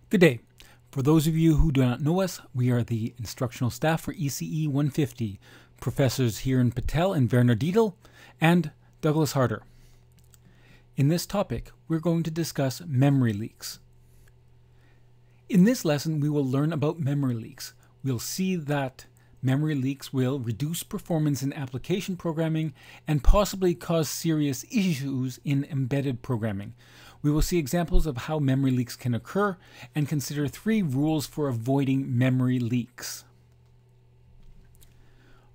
Good day. For those of you who do not know us, we are the instructional staff for ECE 150, Professors Hiran Patel and Werner Dietl, and Douglas Harder. In this topic, we're going to discuss memory leaks. In this lesson, we will learn about memory leaks. We'll see that memory leaks will reduce performance in application programming and possibly cause serious issues in embedded programming. We will see examples of how memory leaks can occur and consider 3 rules for avoiding memory leaks.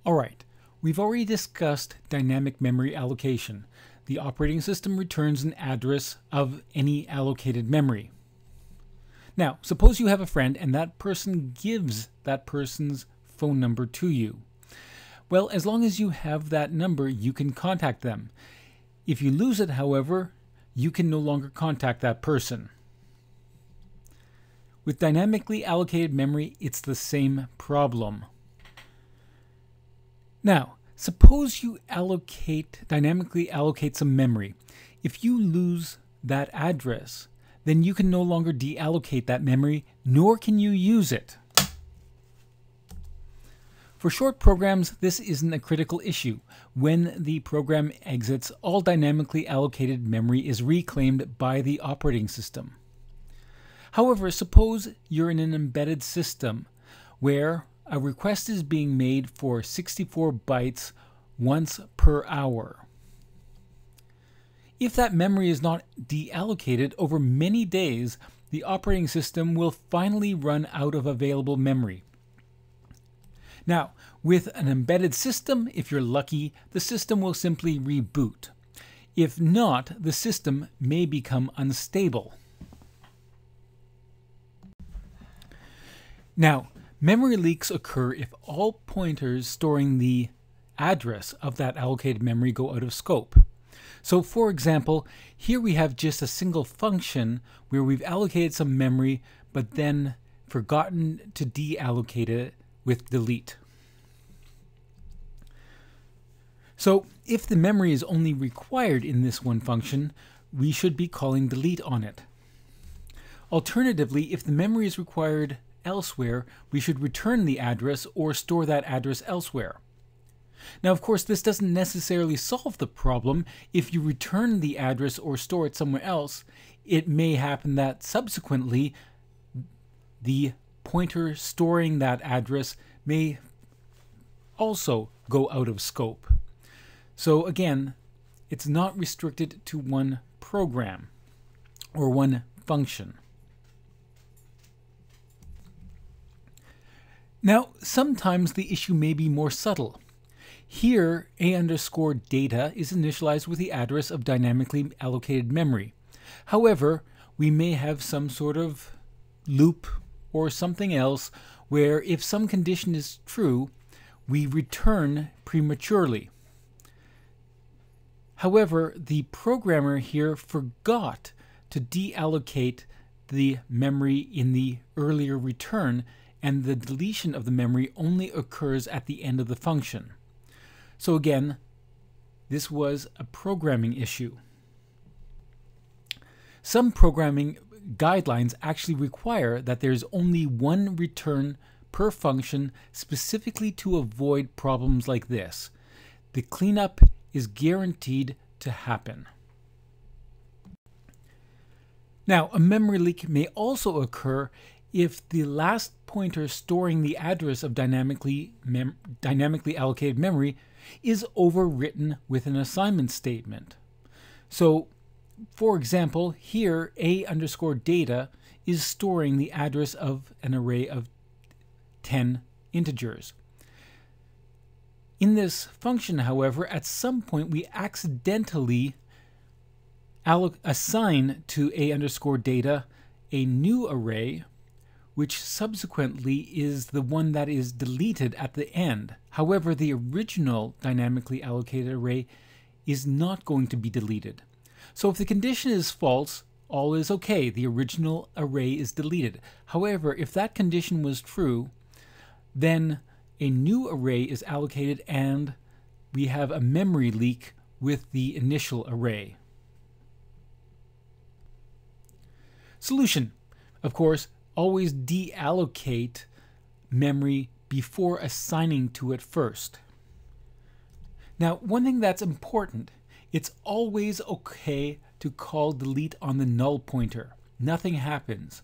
Alright, we've already discussed dynamic memory allocation. The operating system returns an address of any allocated memory. Now, suppose you have a friend and that person gives that person's phone number to you. Well, as long as you have that number, you can contact them. If you lose it, however, you can no longer contact that person. With dynamically allocated memory, it's the same problem. Now, suppose you dynamically allocate some memory. If you lose that address, then you can no longer deallocate that memory, nor can you use it. For short programs, this isn't a critical issue. When the program exits, all dynamically allocated memory is reclaimed by the operating system. However, suppose you're in an embedded system where a request is being made for 64 bytes once per hour. If that memory is not deallocated over many days, the operating system will finally run out of available memory. Now, with an embedded system, if you're lucky, the system will simply reboot. If not, the system may become unstable. Now, memory leaks occur if all pointers storing the address of that allocated memory go out of scope. So, for example, here we have just a single function where we've allocated some memory but then forgotten to deallocate it with delete. So if the memory is only required in this one function, we should be calling delete on it. Alternatively, if the memory is required elsewhere, we should return the address or store that address elsewhere. Now, of course, this doesn't necessarily solve the problem. If you return the address or store it somewhere else, it may happen that subsequently the pointer storing that address may also go out of scope. So again, it's not restricted to one program or one function. Now, sometimes the issue may be more subtle. Here, a_data is initialized with the address of dynamically allocated memory. However, we may have some sort of loop or something else where if some condition is true, we return prematurely. However, the programmer here forgot to deallocate the memory in the earlier return, and the deletion of the memory only occurs at the end of the function. So again, this was a programming issue. Some programming guidelines actually require that there's only one return per function specifically to avoid problems like this. The cleanup is guaranteed to happen. Now, a memory leak may also occur if the last pointer storing the address of dynamically allocated memory is overwritten with an assignment statement. So, for example, here a_data is storing the address of an array of 10 integers. In this function, however, at some point we accidentally assign to a_data a new array, which subsequently is the one that is deleted at the end. However, the original dynamically allocated array is not going to be deleted. So if the condition is false, all is okay. The original array is deleted. However, if that condition was true, then a new array is allocated and we have a memory leak with the initial array. Solution. Of course, always deallocate memory before assigning to it first. Now, one thing that's important, it's always okay to call delete on the null pointer. Nothing happens.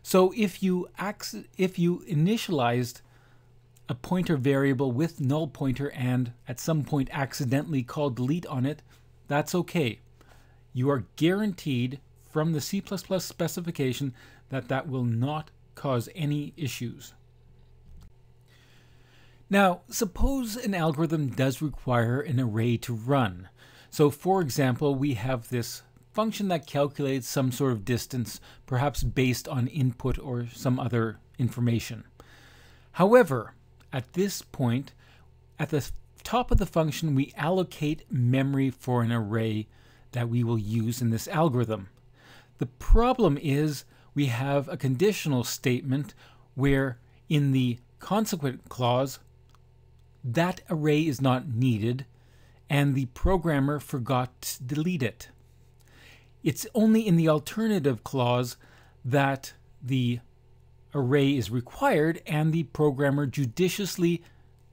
So if you initialized a pointer variable with null pointer and at some point accidentally called delete on it, that's okay. You are guaranteed from the C++ specification that that will not cause any issues. Now, suppose an algorithm does require an array to run. So for example, we have this function that calculates some sort of distance, perhaps based on input or some other information. However, at this point, at the top of the function, we allocate memory for an array that we will use in this algorithm. The problem is we have a conditional statement where in the consequent clause, that array is not needed and the programmer forgot to delete it. It's only in the alternative clause that the array is required and the programmer judiciously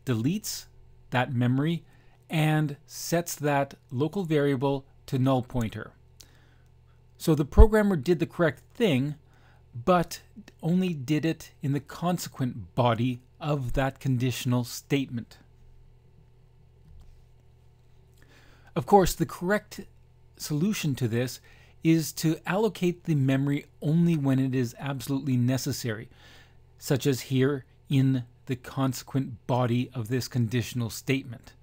deletes that memory and sets that local variable to null pointer. So the programmer did the correct thing, but only did it in the consequent body of that conditional statement. Of course, the correct solution to this is to allocate the memory only when it is absolutely necessary, such as here in the consequent body of this conditional statement.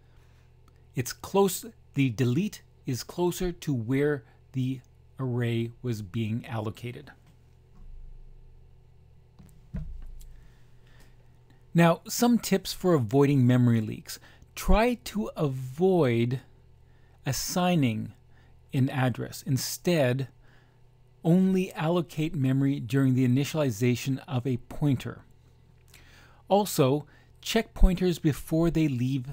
It's close, the delete is closer to where the array was being allocated. Now, some tips for avoiding memory leaks. Try to avoid assigning an address. Instead, only allocate memory during the initialization of a pointer. Also, check pointers before they leave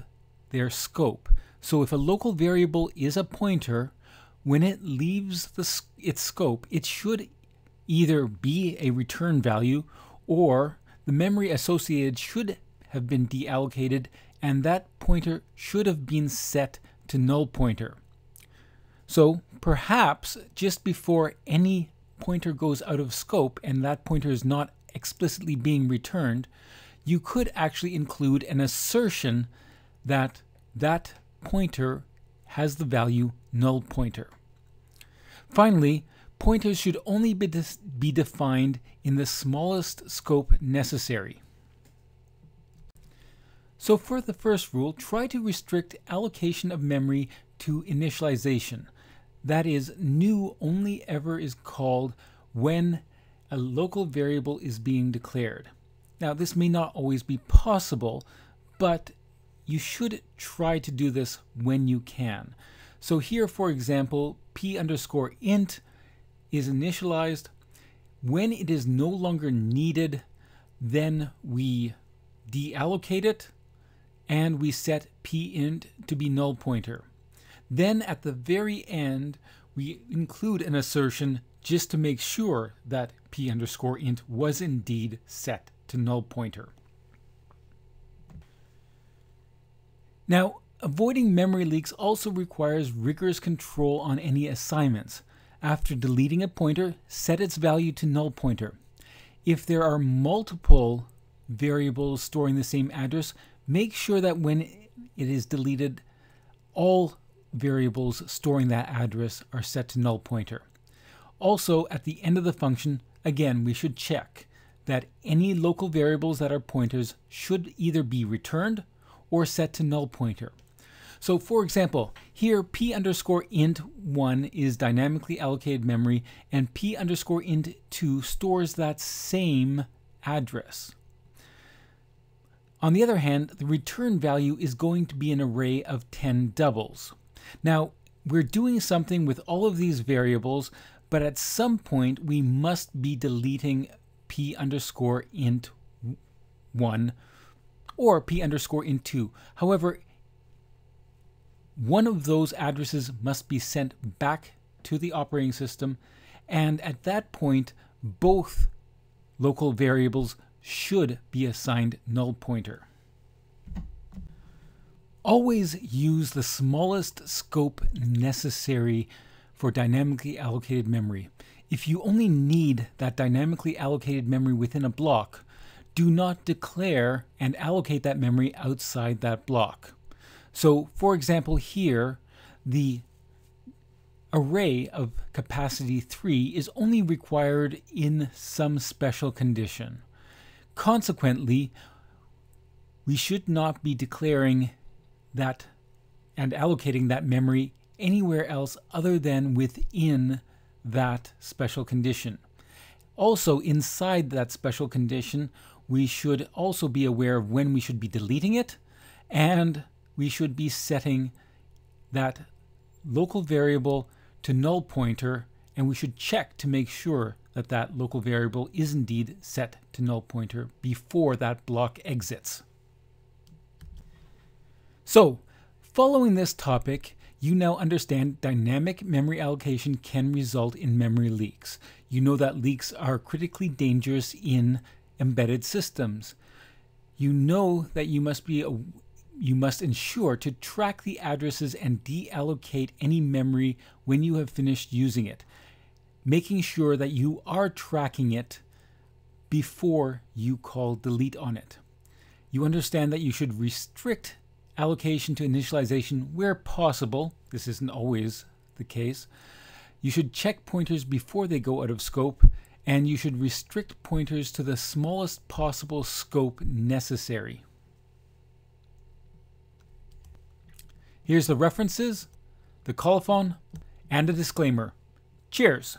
their scope. So if a local variable is a pointer, when it leaves its scope, it should either be a return value or the memory associated should have been deallocated and that pointer should have been set to null pointer. So perhaps just before any pointer goes out of scope and that pointer is not explicitly being returned, you could actually include an assertion that that pointer has the value null pointer. Finally, pointers should only be defined in the smallest scope necessary. So for the first rule, try to restrict allocation of memory to initialization. That is, new only ever is called when a local variable is being declared. Now, this may not always be possible, but you should try to do this when you can. So here, for example, p_int is initialized. When it is no longer needed, then we deallocate it and we set pint to be null pointer. Then at the very end, we include an assertion just to make sure that p_int was indeed set to null pointer. Now, avoiding memory leaks also requires rigorous control on any assignments. After deleting a pointer, set its value to null pointer. If there are multiple variables storing the same address, make sure that when it is deleted, all variables storing that address are set to null pointer. Also, at the end of the function, again, we should check that any local variables that are pointers should either be returned or set to null pointer. So for example, here p_int1 is dynamically allocated memory and p_int2 stores that same address. On the other hand, the return value is going to be an array of 10 doubles. Now, we're doing something with all of these variables, but at some point we must be deleting p_int1 or p_int2. However, one of those addresses must be sent back to the operating system, and at that point, both local variables should be assigned null pointer. Always use the smallest scope necessary for dynamically allocated memory. If you only need that dynamically allocated memory within a block, do not declare and allocate that memory outside that block. So, for example, here, the array of capacity 3 is only required in some special condition. Consequently, we should not be declaring that and allocating that memory anywhere else other than within that special condition. Also, inside that special condition, we should also be aware of when we should be deleting it, and we should be setting that local variable to null pointer, and we should check to make sure that that local variable is indeed set to null pointer before that block exits. So, following this topic, you now understand dynamic memory allocation can result in memory leaks. You know that leaks are critically dangerous in embedded systems. You know that you must ensure to track the addresses and deallocate any memory when you have finished using it, making sure that you are tracking it before you call delete on it. You understand that you should restrict allocation to initialization where possible. This isn't always the case. You should check pointers before they go out of scope, and you should restrict pointers to the smallest possible scope necessary. Here's the references, the colophon, and a disclaimer. Cheers!